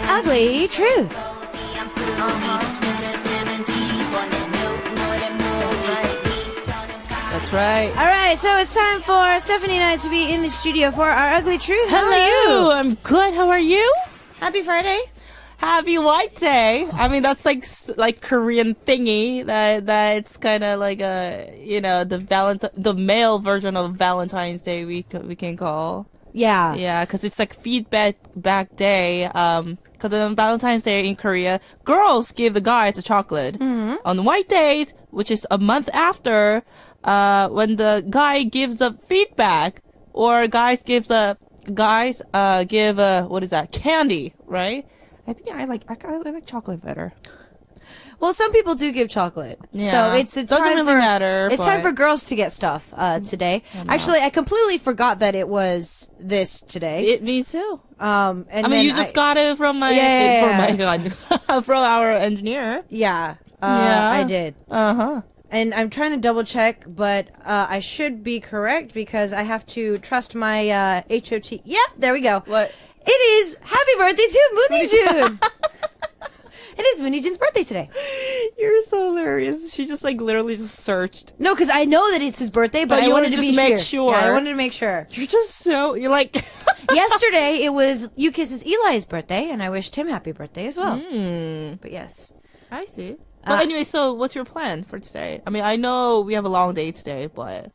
Ugly truth. That's right. All right, so it's time for Stephanie and I to be in the studio for our ugly truth. Hello. How are you? I'm good. How are you? Happy Friday. Happy White Day. I mean, that's like Korean thingy that it's kind of like the male version of Valentine's Day we can call. Yeah. Yeah, because it's like feedback back day. Because on Valentine's Day in Korea, girls give the guys a chocolate. Mm-hmm. On White Days, which is a month after, when the guy gives a feedback, or guys give candy, right? I think I like chocolate better. Well, some people do give chocolate. Yeah. So it's Doesn't time really matter. It's time for girls to get stuff today. Actually, I completely forgot that it was this today. Me too. And I mean, you just got it from my from our engineer. Yeah. I did. Uh-huh. And I'm trying to double check, but I should be correct because I have to trust my HOT. Yep, there we go. What? It is happy birthday to Mooney June. It is Mooney June's birthday today. You're so hilarious. She just literally just searched. No, because I know that it's his birthday, but I wanted to make sure. Yeah, I wanted to make sure. You're like... Yesterday, it was Yukis's Eli's birthday, and I wished him happy birthday as well. But yes. I see. But anyway, so what's your plan for today? I mean, I know we have a long day today, but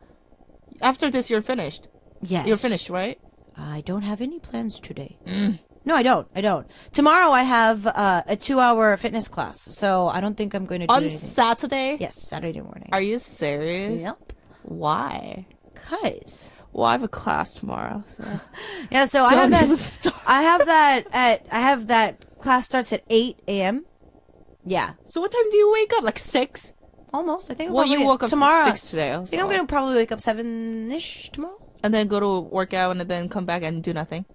after this, you're finished. Yes. You're finished, right? I don't have any plans today. No, I don't. Tomorrow I have a 2-hour fitness class, so I don't think I'm going to do anything. On Saturday? Yes, Saturday morning. Are you serious? Yep. Why? Cause. Well, I have a class tomorrow, so. Yeah, so I have that class starts at 8 a.m. Yeah. So what time do you wake up? Like 6? Almost. I think. Well, you woke up tomorrow. 6 today. I think I'm gonna probably wake up 7-ish tomorrow. And then go to work out and then come back and do nothing.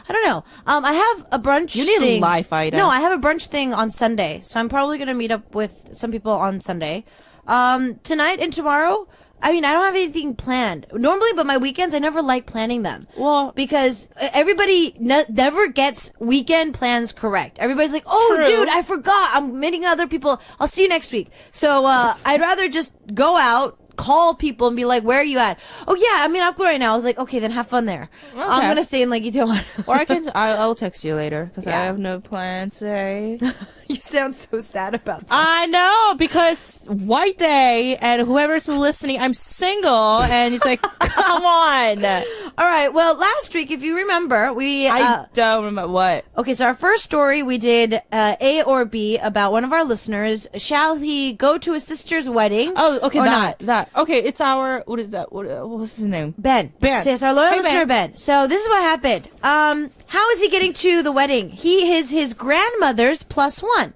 I don't know. I have a brunch thing. You need life, Ida. No, I have a brunch thing on Sunday. So I'm probably going to meet up with some people on Sunday. Tonight and tomorrow, I mean, I don't have anything planned. Normally, but my weekends, I never like planning them. Well, because everybody never gets weekend plans correct. Everybody's like, oh, true. Dude, I forgot. I'm meeting other people. I'll see you next week. So I'd rather just go out, call people and be like, where are you at? Oh yeah, I mean, I'm good right now. I was like, okay, then have fun there. Okay. I'm gonna stay in Itaewon. Or I'll text you later because I have no plans today. You sound so sad about that. I know, because White Day and whoever's listening, I'm single and it's like, come on. All right, well, last week, if you remember, I don't remember what. Okay, so our first story, we did A or B about one of our listeners. Shall he go to his sister's wedding? Oh, okay, or that. not? Okay, it's our, what is that? What was his name? Ben. So it's our loyal listener, Ben. So this is what happened. How is he getting to the wedding? He is his grandmother's +1.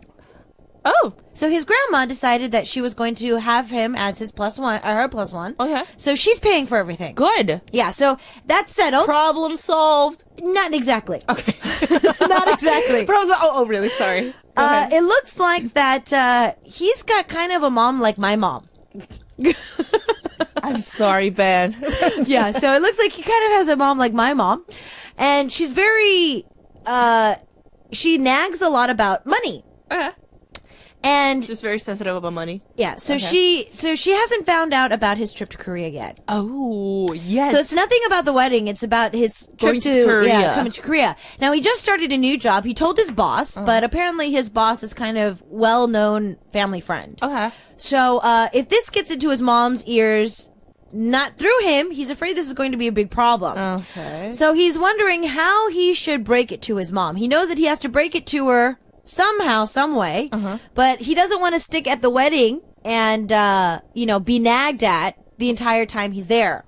Oh. So his grandma decided that she was going to have him as his +1, or her +1. Okay. So she's paying for everything. Good. Yeah, so that's settled. Problem solved. Not exactly. Okay. Not exactly. Oh, really? Sorry. It looks like that he's got kind of a mom like my mom. I'm sorry, Ben. Yeah, so it looks like he kind of has a mom like my mom. And she's very, she nags a lot about money. Okay. And she's very sensitive about money. Yeah, so she hasn't found out about his trip to Korea yet. Oh, yes. So it's nothing about the wedding, it's about his trip to Korea. Yeah, coming to Korea. Now he just started a new job. He told his boss, but apparently his boss is kind of well-known family friend. Okay. So if this gets into his mom's ears, not through him, he's afraid this is going to be a big problem. Okay. So he's wondering how he should break it to his mom. He knows that he has to break it to her somehow, some way, but he doesn't want to stick at the wedding and, be nagged at the entire time he's there.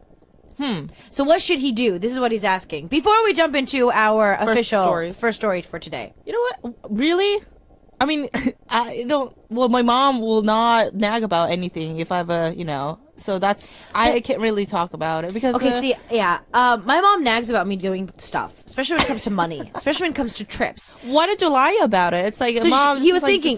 So what should he do? This is what he's asking. Before we jump into our official first story for today. You know what? Really? I mean, my mom will not nag about anything if I have a, so I can't really talk about it because. Okay, my mom nags about me doing stuff, especially when it comes to money, especially when it comes to trips. Why did you lie about it? It's like, so he was thinking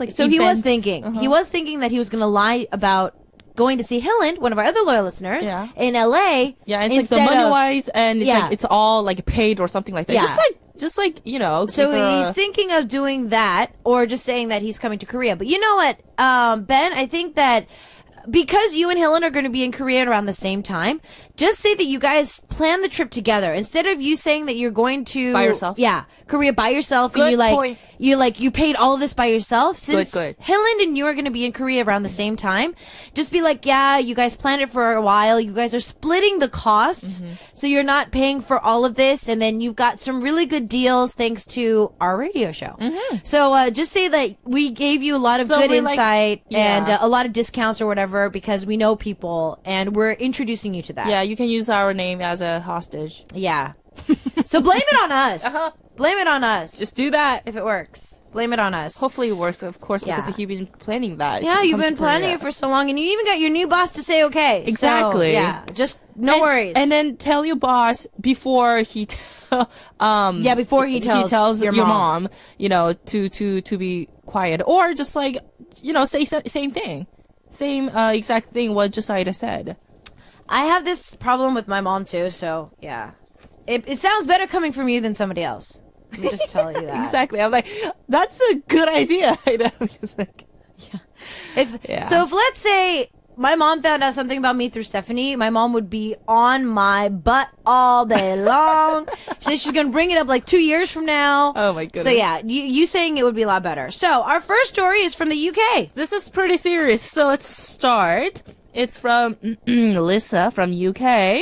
that he was going to lie about going to see Hilland, one of our other loyal listeners, in LA. Yeah, it's like the money-wise, and it's like it's all like paid or something like that. Yeah. Just like, you know. So he's thinking of doing that, or just saying that he's coming to Korea. But you know what, Ben, I think that because you and Helen are going to be in Korea around the same time, just say that you guys plan the trip together instead of you saying that you're going to by yourself. Yeah, Korea by yourself. Good and point. you paid all of this by yourself. Since good. Helen and you are going to be in Korea around the same time, just be like, yeah, you guys planned it for a while. You guys are splitting the costs, so you're not paying for all of this, and then you've got some really good deals thanks to our radio show. So just say that we gave you a lot of good insight and a lot of discounts or whatever, because we know people and we're introducing you to that. Yeah, you can use our name as a hostage. Yeah. So blame it on us. Blame it on us. Just do that. If it works. Blame it on us. Hopefully it works, of course, because you've been planning that. Yeah, you've been planning it for so long, and you even got your new boss to say okay. Exactly. So, yeah, just no worries. And then tell your boss before he before he tells your mom, you know, to be quiet, or just like, you know, say same thing. Same exact thing what Josiah said. I have this problem with my mom too, so yeah. It sounds better coming from you than somebody else. Let me just tell you that. Exactly. I'm like, that's a good idea. I know. Because like, So if let's say my mom found out something about me through Stephanie, my mom would be on my butt all day long. She's going to bring it up like 2 years from now. Oh my goodness. So yeah, you saying it would be a lot better. So our first story is from the UK. This is pretty serious. So let's start. It's from Lisa from UK.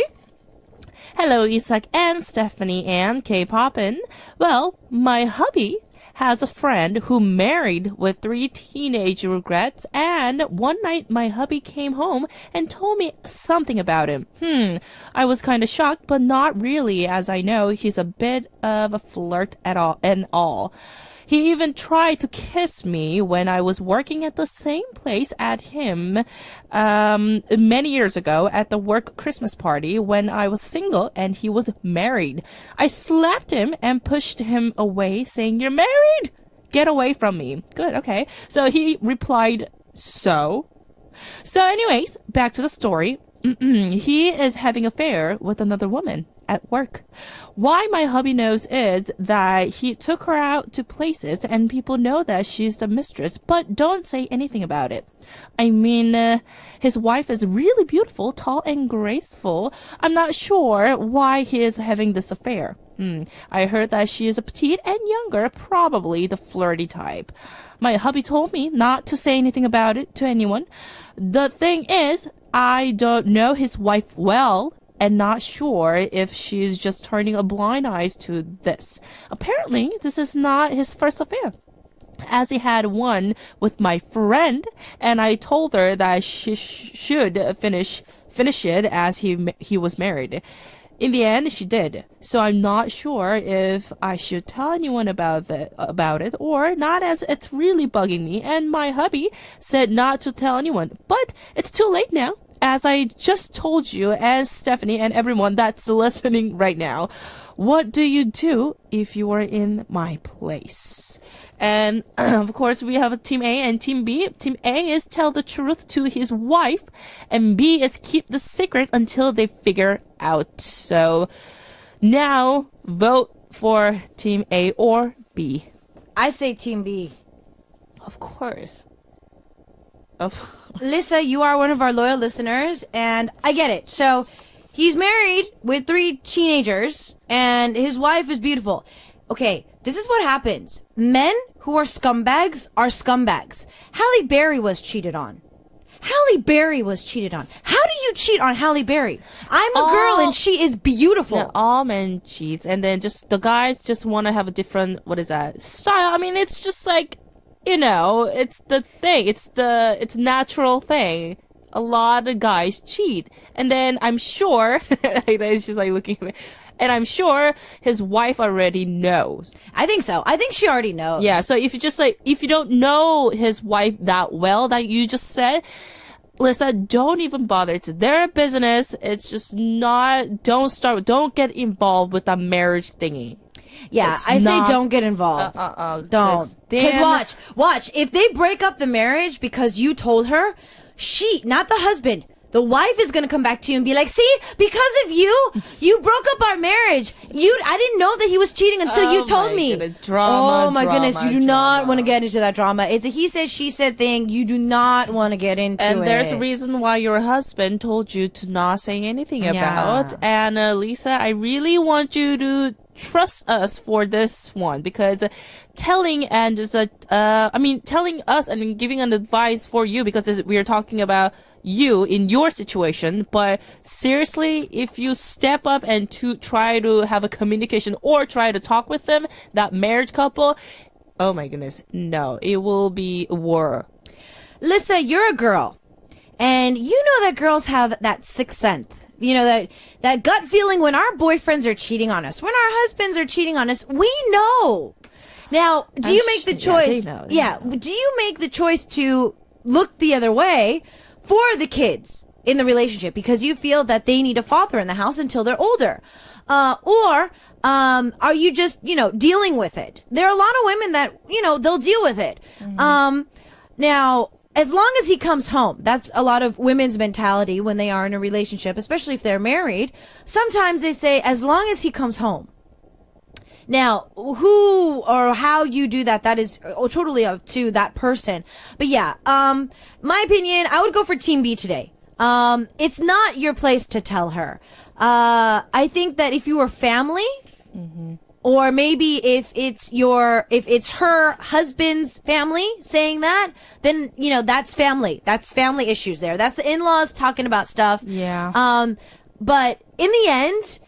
Hello, Isak and Stephanie and K-poppin. Well, my hubby has a friend who married with 3 teenage regrets, and one night my hubby came home and told me something about him. I was kind of shocked, but not really, as I know he's a bit of a flirt at all. He even tried to kiss me when I was working at the same place at him many years ago at the work Christmas party when I was single and he was married. I slapped him and pushed him away, saying, "You're married? Get away from me." Good, okay. So he replied, So anyways, back to the story. He is having an affair with another woman at work. Why my hubby knows is that he took her out to places and people know that she's the mistress, but don't say anything about it. I mean, his wife is really beautiful, tall and graceful. I'm not sure why he is having this affair. I heard that she is a petite and younger, probably the flirty type. My hubby told me not to say anything about it to anyone. The thing is, I don't know his wife well and not sure if she's just turning a blind eye to this. Apparently, this is not his first affair, as he had one with my friend, and I told her that she should finish it as he was married. In the end, she did. So I'm not sure if I should tell anyone about it or not, as it's really bugging me. And my hubby said not to tell anyone. But it's too late now, as I just told you and Stephanie and everyone that's listening right now. What do you do if you were in my place? And of course, we have Team A and Team B. Team A is tell the truth to his wife, and B is keep the secret until they figure out. So now vote for Team A or B. I say Team B. Of course. Lisa, you are one of our loyal listeners, and I get it. So he's married with 3 teenagers, and his wife is beautiful. Okay, this is what happens. Men who are scumbags are scumbags. Halle Berry was cheated on. Halle Berry was cheated on. How do you cheat on Halle Berry? I'm a girl and she is beautiful. Yeah, all men cheat, and then just the guys just want to have a different, style. I mean, it's just like, you know, it's the thing. It's natural thing. A lot of guys cheat, and then I'm sure she's like looking at me. And I'm sure his wife already knows. I think so. I think she already knows. Yeah, so if you don't know his wife that well that you just said, Lisa, don't even bother. It's their business. It's just don't get involved with that marriage thingy. Yeah, I say don't get involved. Don't. Because watch. If they break up the marriage because you told her, not the husband, the wife is going to come back to you and be like, see, because of you, you broke up our marriage. I didn't know that he was cheating until you told me. Drama, oh my goodness. You do drama. not want to get into that drama. It's a he said, she said thing. You do not want to get into it. And there's a reason why your husband told you to not say anything about. And Lisa, I really want you to trust us for this one, because telling us and giving an advice for you, because we are talking about you in your situation. But seriously, if you step up and to try to have a communication or try to talk with them, that marriage couple, oh my goodness, no, it will be a war. Lisa, you're a girl, and you know that girls have that sixth sense. You know, that gut feeling when our boyfriends are cheating on us, when our husbands are cheating on us, we know. Now, do you make the choice? Yeah, do you make the choice to look the other way for the kids in the relationship because you feel that they need a father in the house until they're older? Or are you just, dealing with it? There are a lot of women that, they'll deal with it. Now, as long as he comes home, that's a lot of women's mentality when they are in a relationship, especially if they're married. Sometimes they say, as long as he comes home. Now, who or how you do that is totally up to that person. But yeah, my opinion, I would go for Team B today. It's not your place to tell her. I think that if you were family, or maybe if it's her husband's family saying that, then, that's family. That's family issues there. That's the in-laws talking about stuff. Yeah. But in the end,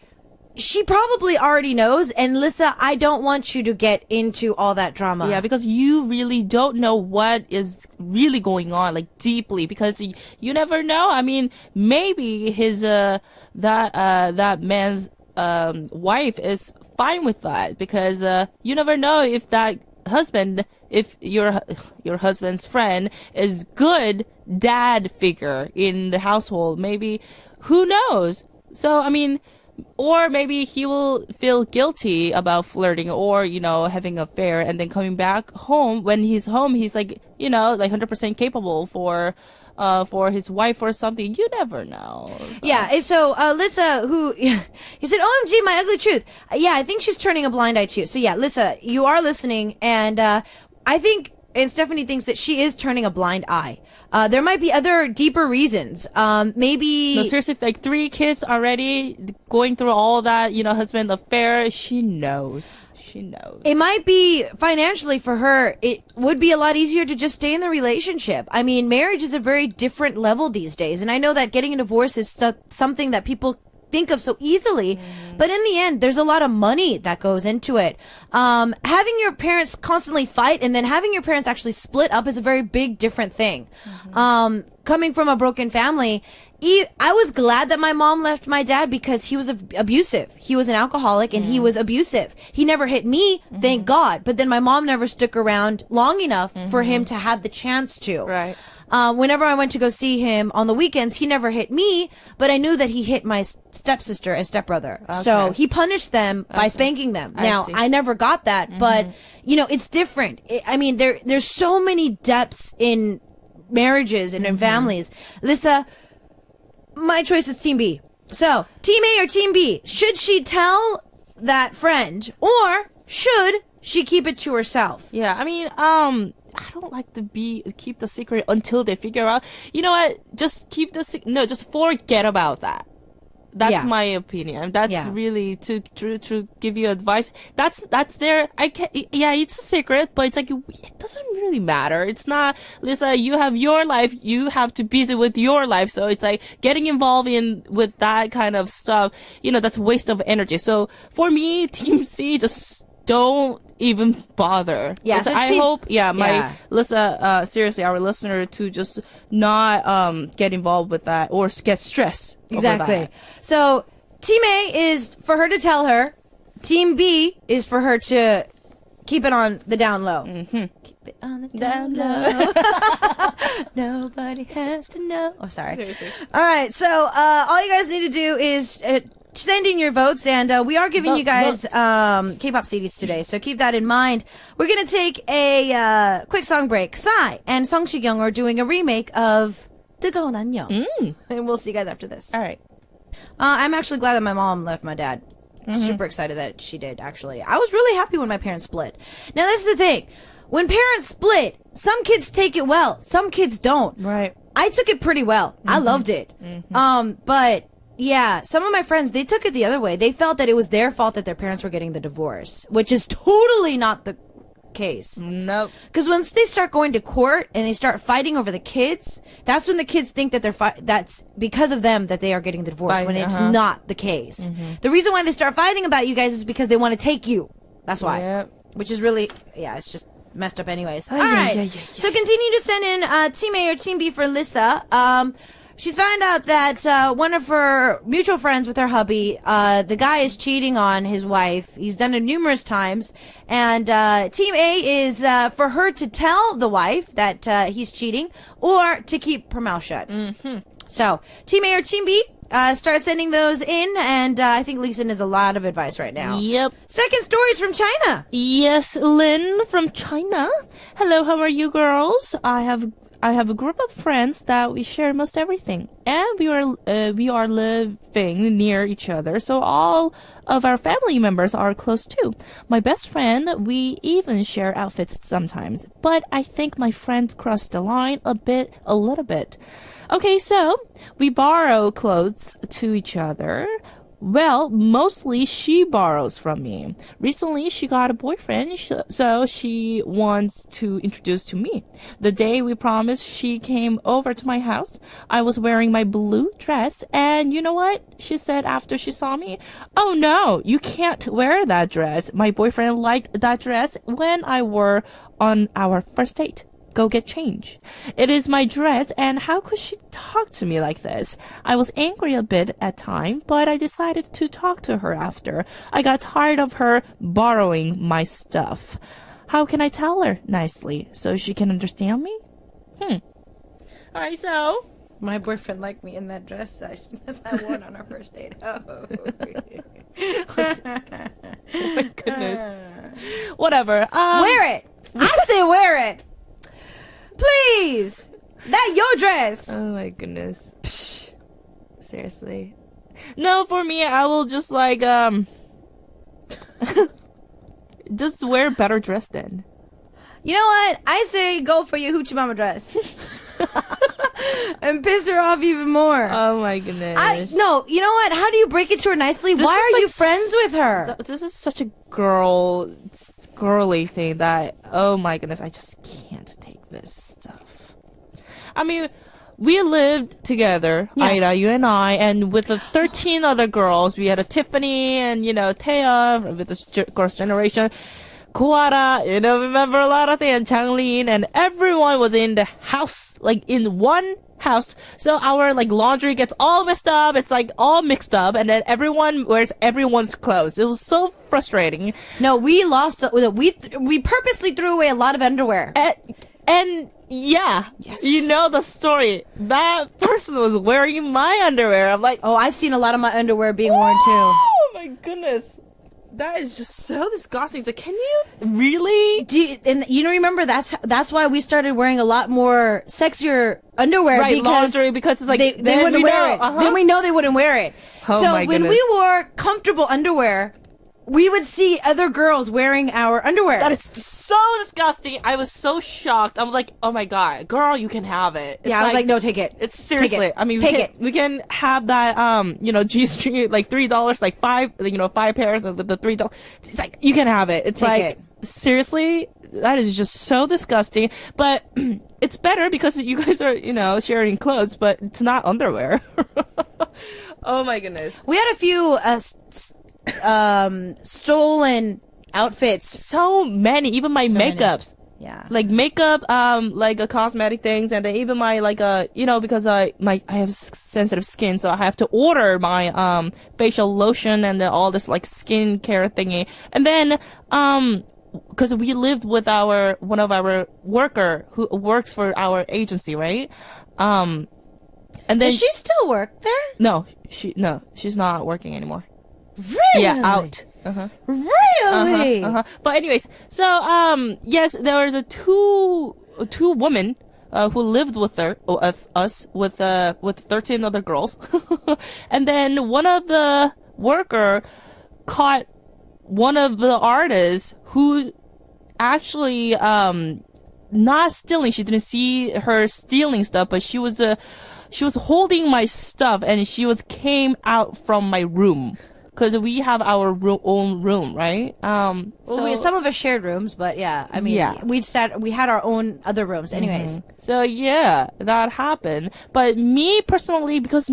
she probably already knows. And Lisa, I don't want you to get into all that drama. Yeah, because you really don't know what is really going on, like deeply, because you never know. I mean, maybe his, that man's, wife is fine with that, because you never know if that husband, if your husband's friend is good dad figure in the household. Maybe, who knows? So I mean, or maybe he will feel guilty about flirting or having an affair, and then coming back home. When he's home, he's like 100% capable for his wife or something. You never know. So. Yeah. And so, Lisa, he said, OMG, my ugly truth. Yeah, I think she's turning a blind eye to you. So yeah, Lisa, you are listening. And, I think, and Stephanie thinks that she is turning a blind eye. There might be other deeper reasons. Maybe. No, seriously, like 3 kids already going through all that, husband affair. She knows. She knows. It might be financially for her. It would be a lot easier to just stay in the relationship. I mean, marriage is a very different level these days. And I know that getting a divorce is something that people think of so easily, but in the end, there's a lot of money that goes into it. Having your parents constantly fight and then having your parents actually split up is a very big, different thing. Coming from a broken family, I was glad that my mom left my dad because he was abusive. He was an alcoholic and he was abusive. He never hit me, thank God. But then my mom never stuck around long enough for him to have the chance to. Right. Whenever I went to go see him on the weekends, he never hit me, but I knew that he hit my stepsister and stepbrother. Okay. So he punished them by spanking them. Now, I never got that, but it's different. There's so many depths in marriages and in families. Lisa, my choice is Team B. So, Team A or Team B? Should she tell that friend, or should she keep it to herself? Yeah, I don't like to keep the secret until they figure out. You know what? Just keep just forget about that. That's my opinion. That's really to give you advice. That's there. It's a secret, but it's like, it doesn't really matter. It's not, Lisa, you have your life. You have to be busy with your life. So it's like getting involved with that kind of stuff, that's a waste of energy. So for me, Team C, just don't even bother. Yeah. So I hope, Lisa, seriously, our listener to just not, get involved with that or get stressed. Exactly. So Team A is for her to tell her. Team B is for her to keep it on the down low. Keep it on the down low. Nobody has to know. Oh, sorry. Seriously. All right. So, all you guys need to do is, send in your votes, and we are giving you guys K-pop CDs today, so keep that in mind. We're going to take a quick song break. Psy and Song Shi-kyung are doing a remake of 뜨거운 안녕. And we'll see you guys after this. All right. I'm actually glad that my mom left my dad. Super excited that she did, actually. I was really happy when my parents split. Now, this is the thing. When parents split, some kids take it well. Some kids don't. Right. I took it pretty well. I loved it. But yeah, some of my friends, they took it the other way. They felt that it was their fault that their parents were getting the divorce, which is totally not the case. Nope. Because once they start going to court and they start fighting over the kids, that's when the kids think that that's because of them that they are getting the divorce, when it's not the case. The reason why they start fighting about you guys is because they want to take you. That's why. Yep. Which is really, it's just messed up anyways. All right. So continue to send in Team A or Team B for Lissa. She's found out that one of her mutual friends with her hubby, the guy is cheating on his wife. He's done it numerous times. And Team A is for her to tell the wife that he's cheating, or to keep her mouth shut. So, Team A or Team B, start sending those in. And I think Lisa needs a lot of advice right now. Yep. Second story's from China. Yes, Lynn from China. Hello, how are you girls? I have a group of friends that we share most everything, and we are living near each other, so all of our family members are close too. My best friend, we even share outfits sometimes, but I think my friends crossed the line a little bit. Okay, so we borrow clothes to each other. Well, mostly she borrows from me. Recently, she got a boyfriend, so she wants to introduce to me. The day we promised, she came over to my house. I was wearing my blue dress, and you know what? She said after she saw me, "Oh no, you can't wear that dress. My boyfriend liked that dress when I wore on our first date. Go get change. It is my dress, and how could she talk to me like this?" I was angry a bit at time, but I decided to talk to her after. I got tired of her borrowing my stuff. How can I tell her nicely so she can understand me? Alright, so My boyfriend liked me in that dress as I wore it on our first date. Oh. oh my goodness. Whatever. Wear it! I say wear it! Please! That your dress! Oh my goodness. Psh. Seriously. No, for me, I will just like, just wear a better dress then. You know what? I say go for your hoochie mama dress. And piss her off even more. Oh my goodness. No, you know what? How do you break it to her nicely? Why are you friends with her? This is such a girly thing that, oh my goodness, I just can't take this stuff. I mean, we lived together, Yes. Ida, you and I, and with the 13 other girls, we had a Tiffany and, Taya with the girls' generation. Kuara, remember a lot of things, and Changlin, and everyone was in the house, like in one house. So our like laundry gets all messed up. It's like all mixed up, and then everyone wears everyone's clothes. It was so frustrating. No, we we purposely threw away a lot of underwear. And yeah, Yes. you know the story. That person was wearing my underwear. I'm like, Oh, I've seen a lot of my underwear being worn too. oh my goodness. That is just so disgusting. So can you really? And remember that's why we started wearing a lot more sexier underwear, Right, because laundry, because it's like, they then wouldn't we wear know, it. uh-huh. Then we know they wouldn't wear it. Oh so my when goodness. we wore comfortable underwear, we would see other girls wearing our underwear. That is so disgusting. I was so shocked. I was like, oh my god, girl, you can have it. It's I was like, no, take it. It's seriously. Take it. I mean, Take we can have that, G-string, like $3, like five pairs with the $3. It's like, you can have it. It's Take like, it. seriously, that is just so disgusting. But it's better because you guys are, sharing clothes, but it's not underwear. Oh my goodness. We had a few stolen outfits. So many, even my So many. makeups. Yeah. Like makeup, like cosmetic things, and then even my because I have sensitive skin, so I have to order my facial lotion and all this like skin care thingy. And then because we lived with one of our worker who works for our agency, right? And then Does she still work there? she's not working anymore. Really? Yeah, out. Uh-huh. Really? But anyways, so yes, there was two women who lived with us with 13 other girls. And then one of the worker caught one of the artists who actually not stealing. She didn't see her stealing stuff, but she was holding my stuff, and came out from my room. Because we have our own room, right? Some of us shared rooms, but yeah, I mean, we had our own other rooms, anyways. So yeah, that happened. But me personally, because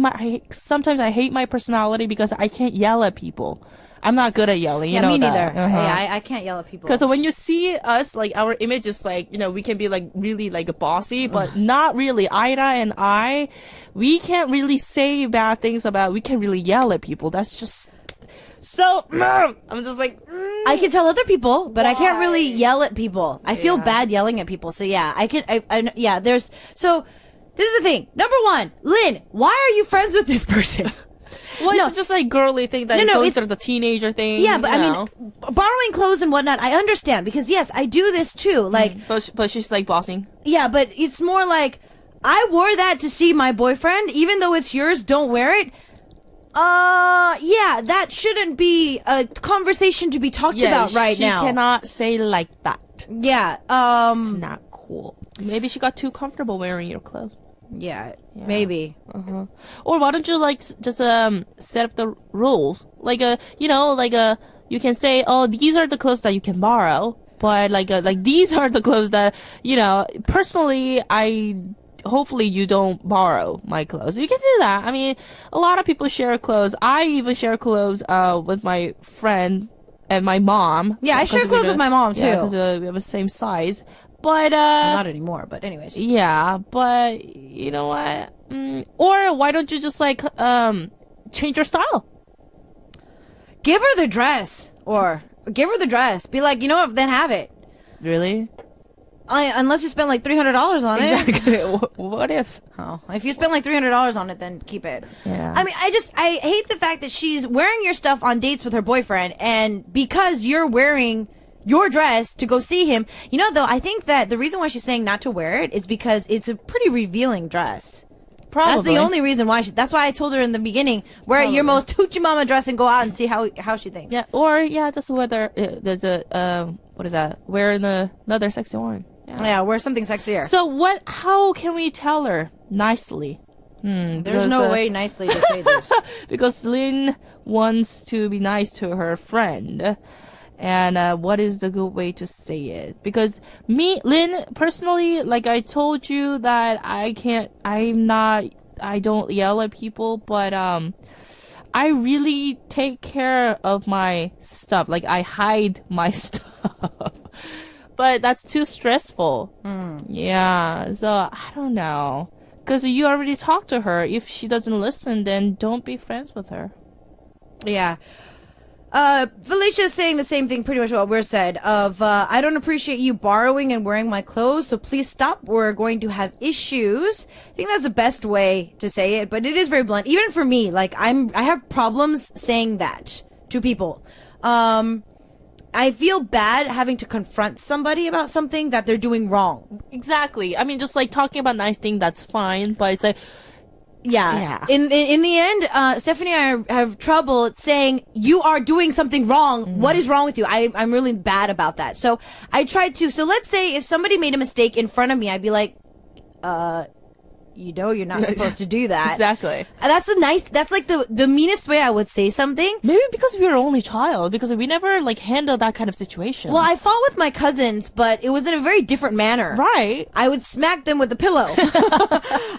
sometimes I hate my personality because I can't yell at people. I'm not good at yelling. You know me neither. that. Yeah, I can't yell at people. Because when you see us, like, our image is like, we can be like really like bossy, but not really. Ida and I, we can't really say bad things we can't really yell at people. That's just. So, I'm just like, I can tell other people, but I can't really yell at people. I feel bad yelling at people. So yeah, so this is the thing. Number one, Lynn, why are you friends with this person? Well, it's just like girly thing that goes through the teenager thing. Yeah, but I mean, borrowing clothes and whatnot, I understand because yes, I do this too. Like, but she's like bossing. Yeah, but it's more like, I wore that to see my boyfriend, even though it's yours, don't wear it. Yeah, that shouldn't be a conversation to be talked about right now. She cannot say like that. Yeah, it's not cool. Maybe she got too comfortable wearing your clothes. Yeah, maybe. Or why don't you just set up the rules? Like you can say, oh, these are the clothes that you can borrow, but like these are the clothes that personally hopefully you don't borrow my clothes. You can do that. I mean, a lot of people share clothes. I even share clothes with my friend and my mom. Yeah, I share clothes with my mom too. Yeah, because we have the same size. But not anymore. But anyways. Yeah, but you know what? Or why don't you just change your style? Give her the dress, or give her the dress. Be like, you know what? Then have it. Really? Unless you spend like $300 on it. Exactly. What if? Oh, if you spend like $300 on it, then keep it. Yeah. I mean, I hate the fact that she's wearing your stuff on dates with her boyfriend, and because you're wearing your dress to go see him, though, I think that the reason why she's saying not to wear it is because it's a pretty revealing dress. Probably. That's the only reason why. That's why I told her in the beginning, wear your most hoochie mama dress and go out and see how she thinks. Yeah. Or just whether what is that? Wear another sexy one. Yeah, wear something sexier. So how can we tell her nicely? There's no way nicely to say this. Because Lynn wants to be nice to her friend. And what is the good way to say it? Because Lynn, personally, like I told you that I don't yell at people, but I really take care of my stuff. Like, I hide my stuff. But that's too stressful. Yeah, so I don't know. Because you already talked to her. If she doesn't listen, then don't be friends with her. Yeah. Felicia's saying the same thing pretty much what we're said of, I don't appreciate you borrowing and wearing my clothes, so please stop. We're going to have issues. I think that's the best way to say it, but it is very blunt. Even for me, like, I have problems saying that to people. I feel bad having to confront somebody about something that they're doing wrong. Exactly. I mean, just like talking about nice things, that's fine, but it's like, yeah. In the end, Stephanie and I have trouble saying, you are doing something wrong. Mm-hmm. What is wrong with you? I'm really bad about that. So I try to, so let's say if somebody made a mistake in front of me, I'd be like, you're not supposed to do that. Exactly. That's like the meanest way I would say something. Maybe because we were only child, because we never like handled that kind of situation. Well, I fought with my cousins, but it was in a very different manner. Right. I would smack them with a pillow.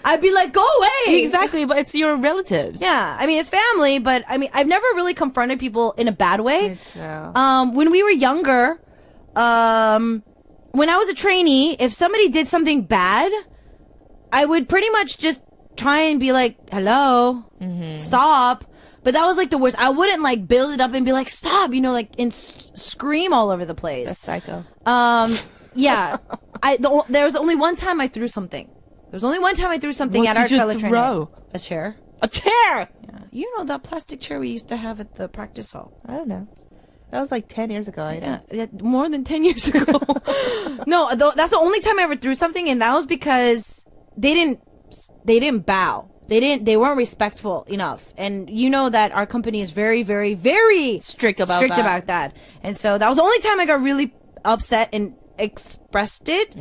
I'd be like, go away. Exactly, but it's your relatives. Yeah. I mean, it's family, but I mean, I've never really confronted people in a bad way. When we were younger, when I was a trainee, if somebody did something bad, I would pretty much just try and be like, hello, stop. But that was like the worst. I wouldn't like build it up and be like, stop, and scream all over the place. That's psycho. Yeah. There was only one time I threw something. At our fellow trainer. A chair. A chair! Yeah. You know that plastic chair we used to have at the practice hall? I don't know. That was like 10 years ago. I know. Yeah, more than 10 years ago. No, that's the only time I ever threw something, and that was because they didn't bow. They weren't respectful enough. And you know that our company is very, very, very Strict about that. And so that was the only time I got really upset and expressed it.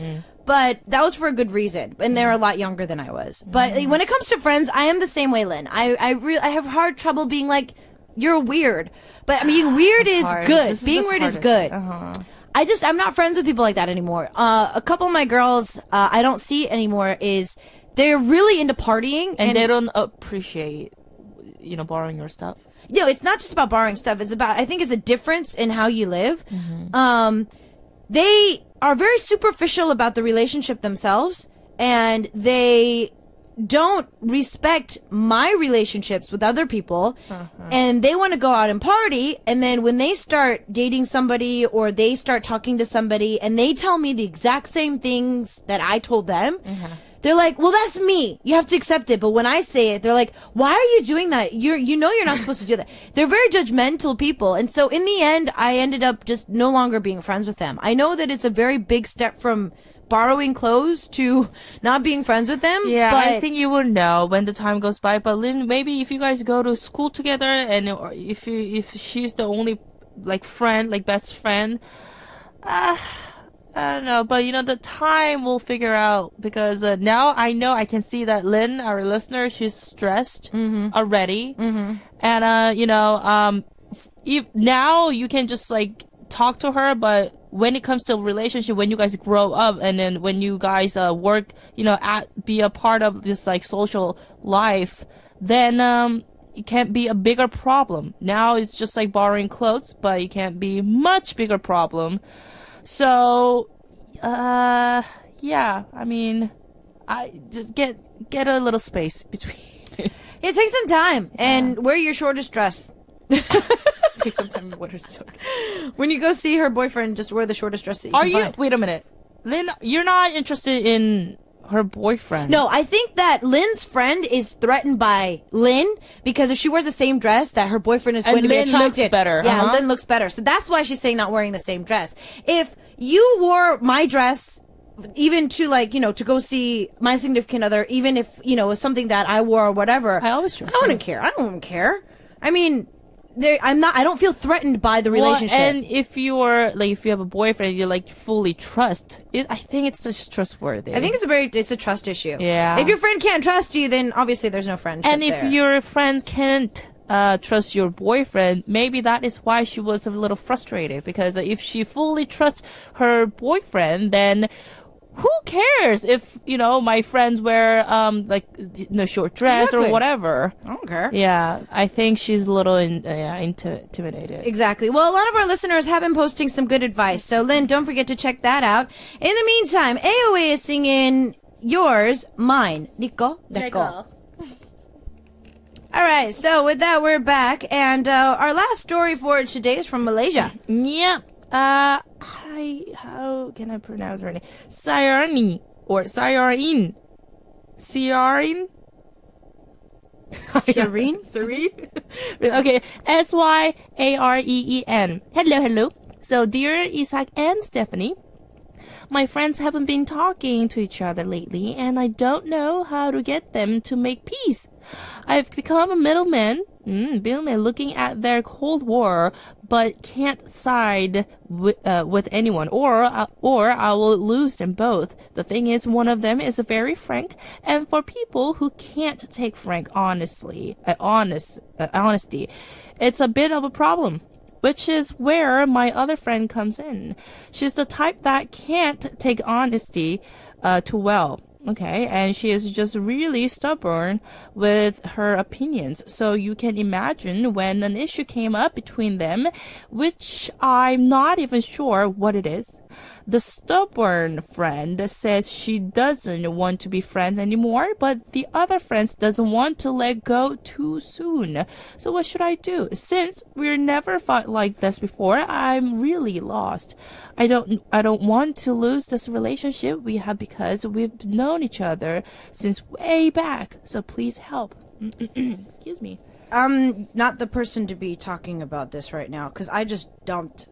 But that was for a good reason. And they're a lot younger than I was. But when it comes to friends, I am the same way, Lynn. I have hard trouble being like, you're weird. But I mean, weird is hard. good. Being weird is good. I'm not friends with people like that anymore. A couple of my girls, I don't see anymore is they're really into partying. And they don't appreciate, borrowing your stuff. No, it's not just about borrowing stuff. I think it's a difference in how you live. They are very superficial about the relationship themselves, and they don't respect my relationships with other people, and they want to go out and party, and then when they start dating somebody or they start talking to somebody and they tell me the exact same things that I told them, they're like, well, that's me. You have to accept it. But when I say it, they're like, why are you doing that? You're not supposed to do that. They're very judgmental people. And so in the end, I ended up just no longer being friends with them. I know that it's a very big step from borrowing clothes to not being friends with them. Yeah, but I think you will know when the time goes by. But Lynn, maybe if you guys go to school together, and or if she's the only best friend, I don't know, but the time will figure out, because now I know I can see that Lynn, our listener, she's stressed already, and now you can just talk to her, but when it comes to relationship, when you guys grow up, and then when you guys work, be a part of this social life, then it can't be a bigger problem. Now it's just like borrowing clothes, but it can't be much bigger problem. So, yeah, I mean, I just get a little space between. It takes some time, and wear your shortest dress. Take some time to wear shortest. When you go see her boyfriend, just wear the shortest dress that you can find. Wait a minute. Lynn, you're not interested in her boyfriend. No, I think that Lynn's friend is threatened by Lynn because if she wears the same dress, that her boyfriend is going to be Lynn attracted. looks better. Yeah, Lynn looks better. So that's why she's saying not wearing the same dress. If you wore my dress, even to to go see my significant other, even if, it was something that I wore or whatever. I always trust I wouldn't care. I don't care. I mean, I don't feel threatened by the relationship. Well, and if you're if you have a boyfriend you fully trust it, I think it's just trustworthy. I think it's a trust issue. Yeah. If your friend can't trust you, then obviously there's no friendship. And if your friend can't trust your boyfriend, maybe that is why she was a little frustrated, because if she fully trusts her boyfriend, then who cares if my friends wear short dress or whatever? I don't care. Yeah, I think she's a little intimidated. Exactly. Well, a lot of our listeners have been posting some good advice, so Lynn, don't forget to check that out. In the meantime, AOA is singing yours, mine, Nico, Deco. All right, so with that, we're back, and our last story for today is from Malaysia. Yeah. How can I pronounce her name? Syarni or Syarin? Syarin? Syarin? Okay, Syareen. Hello. So, dear Isaac and Stephanie, my friends haven't been talking to each other lately, and I don't know how to get them to make peace. I've become a middleman looking at their Cold War, but can't side with anyone, or I will lose them both. The thing is, one of them is very frank, and for people who can't take frank honesty, it's a bit of a problem. Which is where my other friend comes in. She's the type that can't take honesty too well. Okay, and she is just really stubborn with her opinions. So you can imagine when an issue came up between them, which I'm not even sure what it is. The stubborn friend says she doesn't want to be friends anymore, but the other friend doesn't want to let go too soon. So what should I do? Since we're never fought like this before, I'm really lost. I don't want to lose this relationship we have because we've known each other since way back. So please help. Excuse me. I'm not the person to be talking about this right now because I just dumped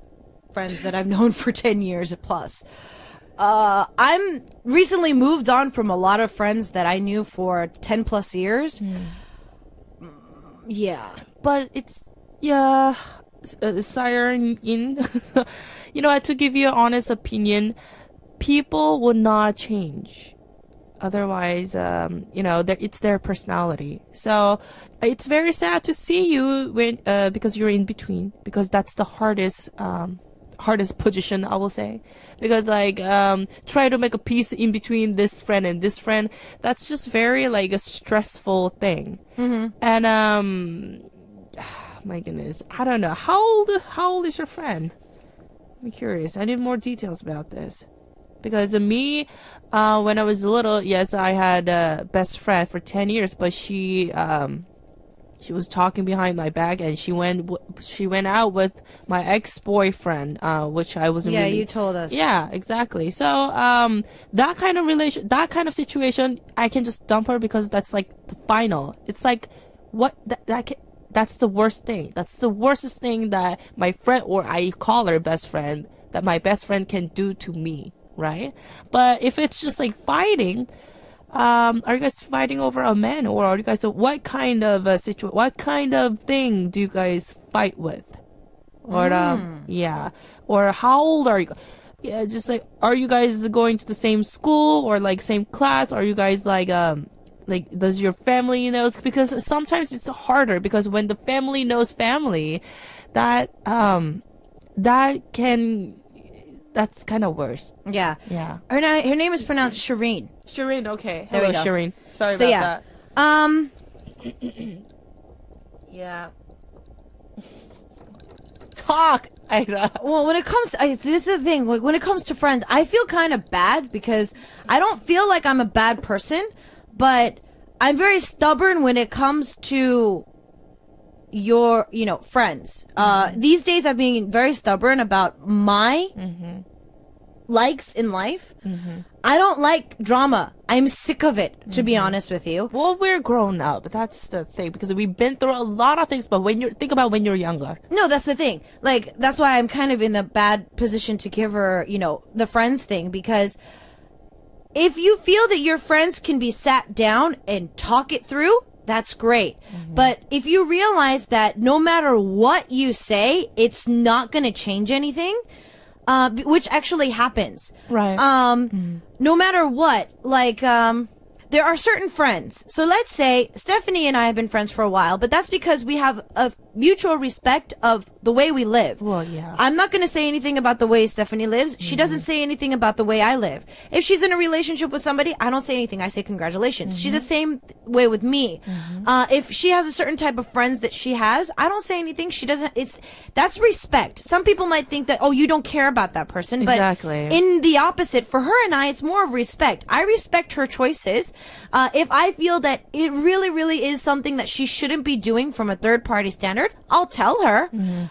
friends that I've known for 10 years plus. I'm recently moved on from a lot of friends that I knew for 10 plus years. Yeah. But it's, yeah, siren in. To give you an honest opinion, people will not change. Otherwise, it's their personality. So it's very sad to see you when because you're in between, because that's the hardest position, I will say. Because try to make a peace in between this friend and this friend. That's just very a stressful thing. And my goodness, I don't know. How old is your friend? I'm curious. I need more details about this. Because me, when I was little, yes, I had a best friend for 10 years, but she was talking behind my back, and she went out with my ex-boyfriend, which I wasn't really... Yeah, you told us. Yeah, exactly. So, that kind of situation, I can just dump her because that's the final. It's that's the worst thing. That's the worstest thing that my friend, or I call her best friend, that my best friend can do to me. Right? But if it's just fighting, are you guys fighting over a man, or are you guys, what kind of what kind of thing do you guys fight with? Or, yeah. Or how old are you? Yeah, just are you guys going to the same school or same class? Are you guys does your family know? Because sometimes it's harder, because when the family knows family, that's kind of worse. Yeah. Yeah. Her name is pronounced Shireen. Shireen, okay. There we Hello, go. Shireen. Sorry about that. Yeah. Talk, Ida. Well, when it comes to, this is the thing, when it comes to friends, I feel kind of bad because I don't feel like I'm a bad person, but I'm very stubborn when it comes to your, friends. These days I'm being very stubborn about my likes in life. I don't like drama. I'm sick of it, to be honest with you. Well, we're grown up. That's the thing, because we've been through a lot of things, but think about when you're younger. No, that's the thing. That's why I'm kind of in the bad position to give her, the friends thing, because if you feel that your friends can be sat down and talk it through, that's great. But if you realize that no matter what you say, it's not going to change anything, which actually happens. Right. No matter what, there are certain friends. So let's say Stephanie and I have been friends for a while, but that's because we have a mutual respect of the way we live. Well, yeah. I'm not going to say anything about the way Stephanie lives. She doesn't say anything about the way I live. If she's in a relationship with somebody, I don't say anything. I say congratulations. She's the same way with me. If she has a certain type of friends that she has, I don't say anything. She doesn't. That's respect. Some people might think that, you don't care about that person. But exactly. In the opposite, for her and I, it's more of respect. I respect her choices. If I feel that it really, really is something that she shouldn't be doing from a third party standard, I'll tell her.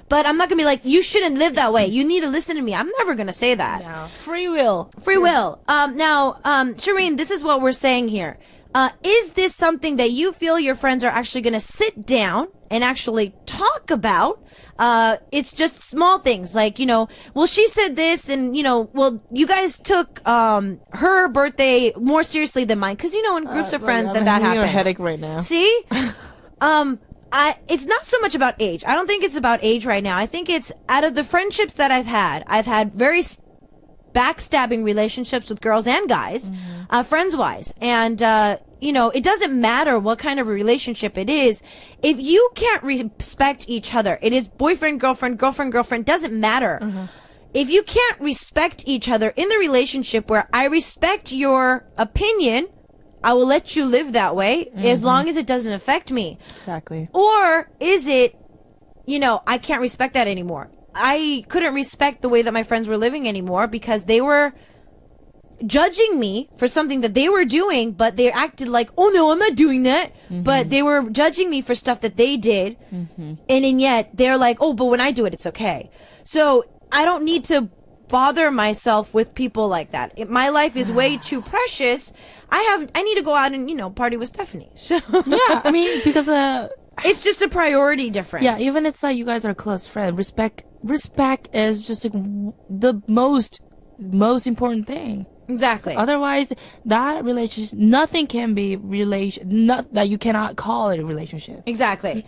But I'm not going to be like, you shouldn't live that way. You need to listen to me. I'm never going to say that. No. Free will. Free will. Now, Shireen, this is what we're saying here. Is this something that you feel your friends are actually going to sit down and actually talk about? It's just small things like, well, she said this and, well, you guys took, her birthday more seriously than mine. Cause, in groups of friends that happens. I'm having a headache right now. See? It's not so much about age. I don't think it's about age right now. I think it's out of the friendships that I've had very backstabbing relationships with girls and guys, friends-wise. And, it doesn't matter what kind of a relationship it is. If you can't respect each other, it is boyfriend, girlfriend, doesn't matter. If you can't respect each other in the relationship where I respect your opinion, I will let you live that way as long as it doesn't affect me. Exactly. Or is it, I can't respect that anymore. I couldn't respect the way that my friends were living anymore because they were judging me for something that they were doing, but they acted like, oh no, I'm not doing that. But they were judging me for stuff that they did. And yet they're like, oh, but when I do it, it's okay. So I don't need to bother myself with people like that. My life is way too precious. I need to go out and, party with Stephanie. So Yeah, I mean, because it's just a priority difference. yeah, even it's like you guys are close friends. Respect is just like the most important thing. Exactly. Otherwise, that relationship, nothing can be that you cannot call it a relationship. Exactly.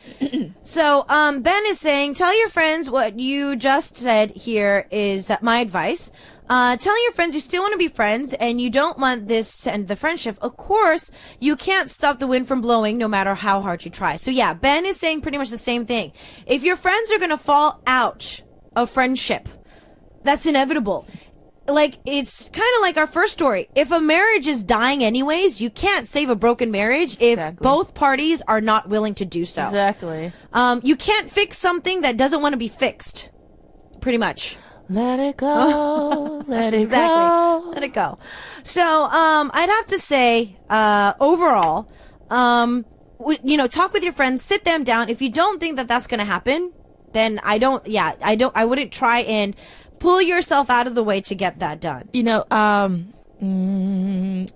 So, Ben is saying, tell your friends what you just said here is my advice. Tell your friends you still want to be friends and you don't want this to end the friendship. Of course, you can't stop the wind from blowing no matter how hard you try. So yeah, Ben is saying pretty much the same thing. If your friends are going to fall out of friendship, that's inevitable. Like, it's kind of like our first story. If a marriage is dying anyways, you can't save a broken marriage if both parties are not willing to do so. Exactly. You can't fix something that doesn't want to be fixed. Pretty much. Let it go. Let it go. Let it go. So, I'd have to say, overall, talk with your friends, sit them down. If you don't think that that's going to happen, then I wouldn't try and pull yourself out of the way to get that done.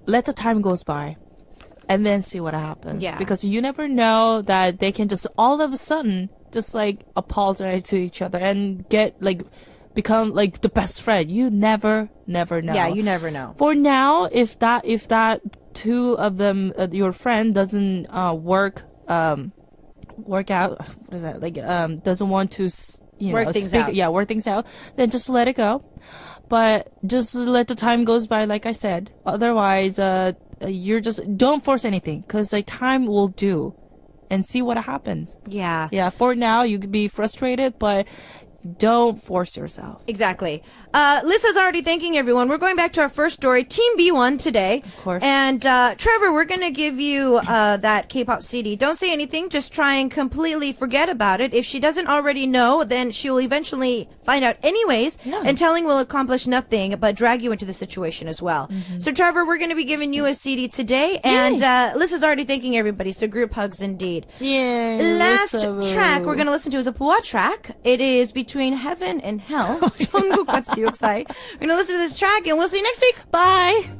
Let the time goes by and then see what happens. Yeah. Because you never know that they can just all of a sudden just like apologize to each other and become like the best friend. You never know. Yeah, you never know. For now, if that two of them, your friend doesn't work out, what is that? Like, doesn't want to, work things out. Yeah, work things out. Then just let it go. But just let the time goes by, like I said. Otherwise, you're just, don't force anything. Cause like time will do. And see what happens. Yeah. Yeah, for now, you could be frustrated, but don't force yourself. Exactly. Lissa's already thanking everyone. We're going back to our first story. Team B won today. Of course. And Trevor, we're going to give you that K-pop CD. Don't say anything. Just try and completely forget about it. If she doesn't already know, then she will eventually find out anyways. Yeah. And telling will accomplish nothing but drag you into the situation as well. Mm-hmm. So Trevor, we're going to be giving you a CD today. And Lissa's already thanking everybody. So group hugs indeed. Yeah. Last track we're going to listen to is a Pua track. It is Between Heaven and Hell. We're going to listen to this track and we'll see you next week. Bye.